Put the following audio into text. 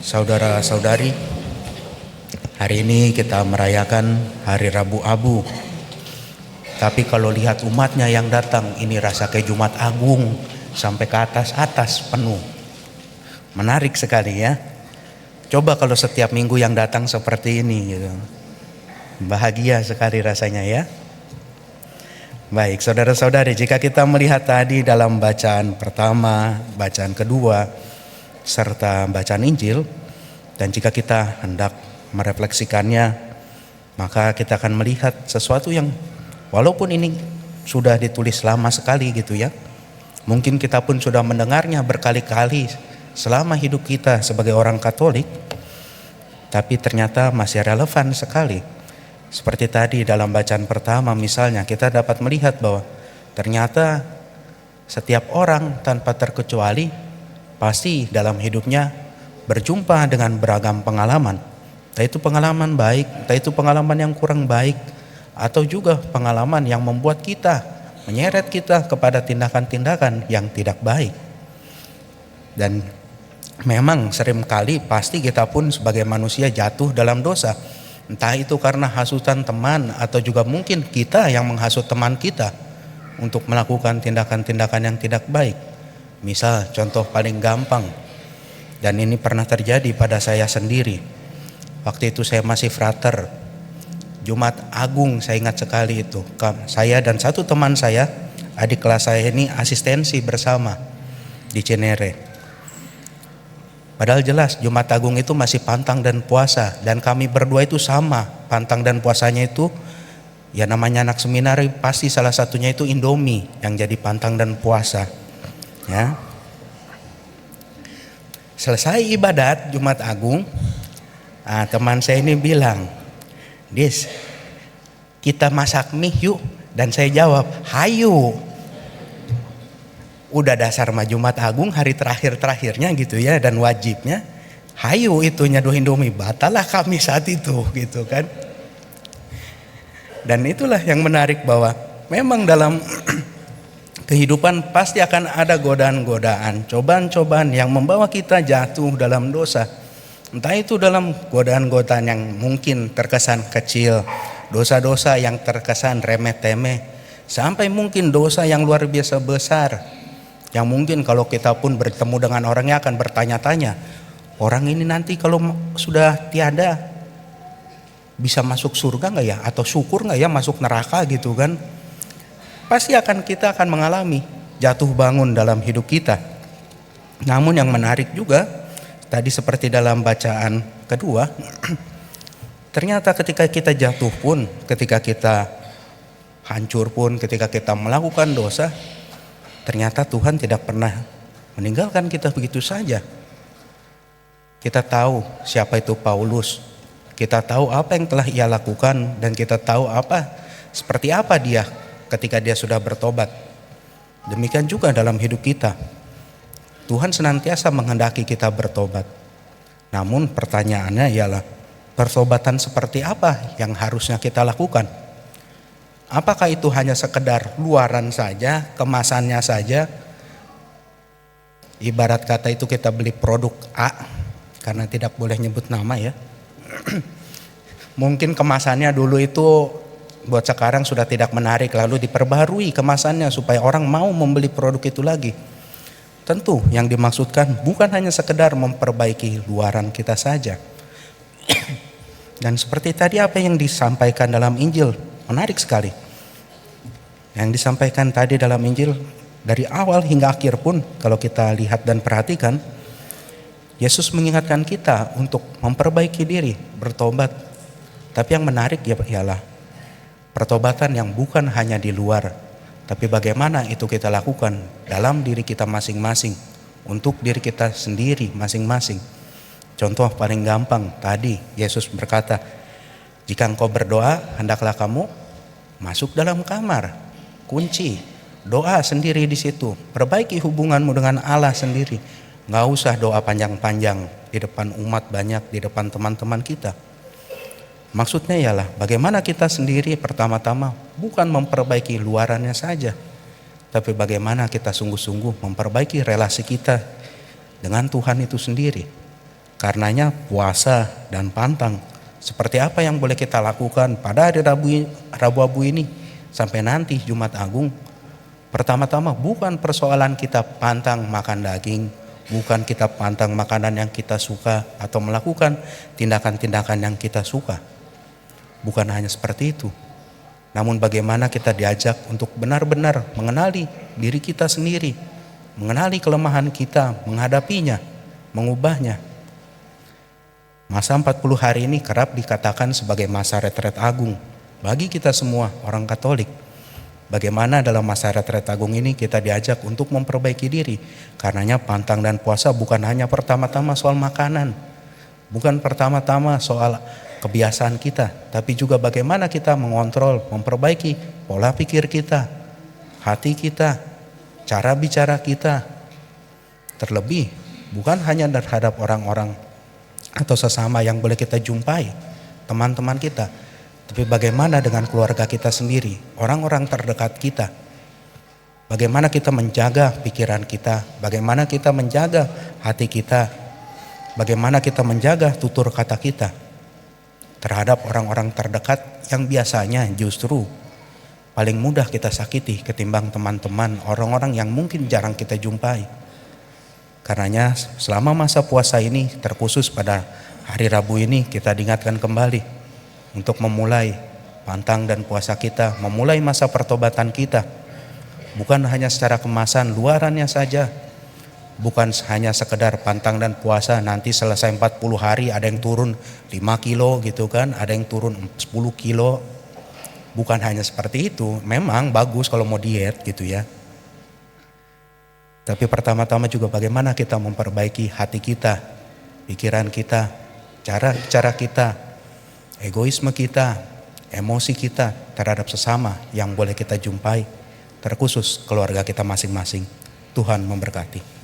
Saudara-saudari, hari ini kita merayakan Hari Rabu Abu. Tapi kalau lihat umatnya yang datang, ini rasa kayak Jumat Agung, sampai ke atas penuh. Menarik sekali ya. Coba kalau setiap minggu yang datang seperti ini gitu. Bahagia sekali rasanya ya. Baik, saudara-saudari, jika kita melihat tadi dalam bacaan pertama, bacaan kedua, serta bacaan Injil, dan jika kita hendak merefleksikannya, maka kita akan melihat sesuatu yang walaupun ini sudah ditulis lama sekali gitu ya, mungkin kita pun sudah mendengarnya berkali-kali selama hidup kita sebagai orang Katolik, tapi ternyata masih relevan sekali. Seperti tadi dalam bacaan pertama misalnya, kita dapat melihat bahwa ternyata setiap orang tanpa terkecuali pasti dalam hidupnya berjumpa dengan beragam pengalaman. Entah itu pengalaman baik, entah itu pengalaman yang kurang baik, atau juga pengalaman yang membuat kita, menyeret kita kepada tindakan-tindakan yang tidak baik. Dan memang seringkali pasti kita pun sebagai manusia jatuh dalam dosa. Entah itu karena hasutan teman, atau juga mungkin kita yang menghasut teman kita untuk melakukan tindakan-tindakan yang tidak baik. Misal contoh paling gampang, dan ini pernah terjadi pada saya sendiri. Waktu itu saya masih frater, Jumat Agung, saya ingat sekali itu. Saya dan satu teman saya, adik kelas saya ini asistensi bersama di Cinere. Padahal jelas Jumat Agung itu masih pantang dan puasa, dan kami berdua itu sama pantang dan puasanya itu. Ya namanya anak seminari, pasti salah satunya itu Indomie yang jadi pantang dan puasa. Ya. Selesai ibadat Jumat Agung, teman saya ini bilang, "Dis, kita masak mie yuk." Dan saya jawab, "Hayu." Udah dasar mah Jumat Agung, hari terakhirnya gitu ya, dan wajibnya hayu itu nyaduh Indomie. Batalah kami saat itu gitu kan. Dan itulah yang menarik, bahwa memang dalam kehidupan pasti akan ada godaan-godaan, cobaan-cobaan yang membawa kita jatuh dalam dosa. Entah itu dalam godaan-godaan yang mungkin terkesan kecil, dosa-dosa yang terkesan remeh-temeh, sampai mungkin dosa yang luar biasa besar, yang mungkin kalau kita pun bertemu dengan orangnya akan bertanya-tanya, orang ini nanti kalau sudah tiada bisa masuk surga gak ya, atau syukur gak ya masuk neraka gitu kan. Pasti kita akan mengalami jatuh bangun dalam hidup kita. Namun yang menarik juga, tadi seperti dalam bacaan kedua, ternyata ketika kita jatuh pun, ketika kita hancur pun, ketika kita melakukan dosa, ternyata Tuhan tidak pernah meninggalkan kita begitu saja. Kita tahu siapa itu Paulus, kita tahu apa yang telah ia lakukan, dan kita tahu seperti apa dia ketika dia sudah bertobat. Demikian juga dalam hidup kita. Tuhan senantiasa menghendaki kita bertobat. Namun pertanyaannya ialah, pertobatan seperti apa yang harusnya kita lakukan? Apakah itu hanya sekedar luaran saja, kemasannya saja? Ibarat kata itu kita beli produk A, karena tidak boleh nyebut nama ya. Mungkin kemasannya dulu itu buat sekarang sudah tidak menarik, lalu diperbarui kemasannya supaya orang mau membeli produk itu lagi. Tentu yang dimaksudkan bukan hanya sekedar memperbaiki luaran kita saja. Dan seperti tadi apa yang disampaikan dalam Injil, menarik sekali. Yang disampaikan tadi dalam Injil dari awal hingga akhir pun, kalau kita lihat dan perhatikan, Yesus mengingatkan kita untuk memperbaiki diri, bertobat. Tapi yang menarik ialah pertobatan yang bukan hanya di luar, tapi bagaimana itu kita lakukan dalam diri kita masing-masing, untuk diri kita sendiri masing-masing. Contoh paling gampang tadi, Yesus berkata, "Jika engkau berdoa, hendaklah kamu masuk dalam kamar, kunci, doa sendiri di situ, perbaiki hubunganmu dengan Allah sendiri. Nggak usah doa panjang-panjang di depan umat banyak, di depan teman-teman kita." Maksudnya ialah bagaimana kita sendiri pertama-tama bukan memperbaiki luarannya saja, tapi bagaimana kita sungguh-sungguh memperbaiki relasi kita dengan Tuhan itu sendiri. Karenanya puasa dan pantang. Seperti apa yang boleh kita lakukan pada hari Rabu Abu ini sampai nanti Jumat Agung? Pertama-tama bukan persoalan kita pantang makan daging, bukan kita pantang makanan yang kita suka atau melakukan tindakan-tindakan yang kita suka. Bukan hanya seperti itu. Namun bagaimana kita diajak untuk benar-benar mengenali diri kita sendiri, mengenali kelemahan kita, menghadapinya, mengubahnya. Masa 40 hari ini kerap dikatakan sebagai masa retret agung bagi kita semua orang Katolik. Bagaimana dalam masa retret agung ini kita diajak untuk memperbaiki diri. Karenanya pantang dan puasa bukan hanya pertama-tama soal makanan, bukan pertama-tama soal kebiasaan kita, tapi juga bagaimana kita mengontrol, memperbaiki pola pikir kita, hati kita, cara bicara kita. Terlebih bukan hanya terhadap orang-orang atau sesama yang boleh kita jumpai, teman-teman kita, tapi bagaimana dengan keluarga kita sendiri, orang-orang terdekat kita. Bagaimana kita menjaga pikiran kita, bagaimana kita menjaga hati kita, bagaimana kita menjaga tutur kata kita terhadap orang-orang terdekat yang biasanya justru paling mudah kita sakiti ketimbang teman-teman, orang-orang yang mungkin jarang kita jumpai. Karenanya selama masa puasa ini, terkhusus pada hari Rabu ini, kita diingatkan kembali untuk memulai pantang dan puasa kita, memulai masa pertobatan kita. Bukan hanya secara kemasan luarannya saja, bukan hanya sekedar pantang dan puasa nanti selesai 40 hari ada yang turun 5 kilo gitu kan, ada yang turun 10 kilo. Bukan hanya seperti itu, memang bagus kalau mau diet gitu ya. Tapi pertama-tama juga bagaimana kita memperbaiki hati kita, pikiran kita, cara kita, egoisme kita, emosi kita terhadap sesama yang boleh kita jumpai, terkhusus keluarga kita masing-masing. Tuhan memberkati.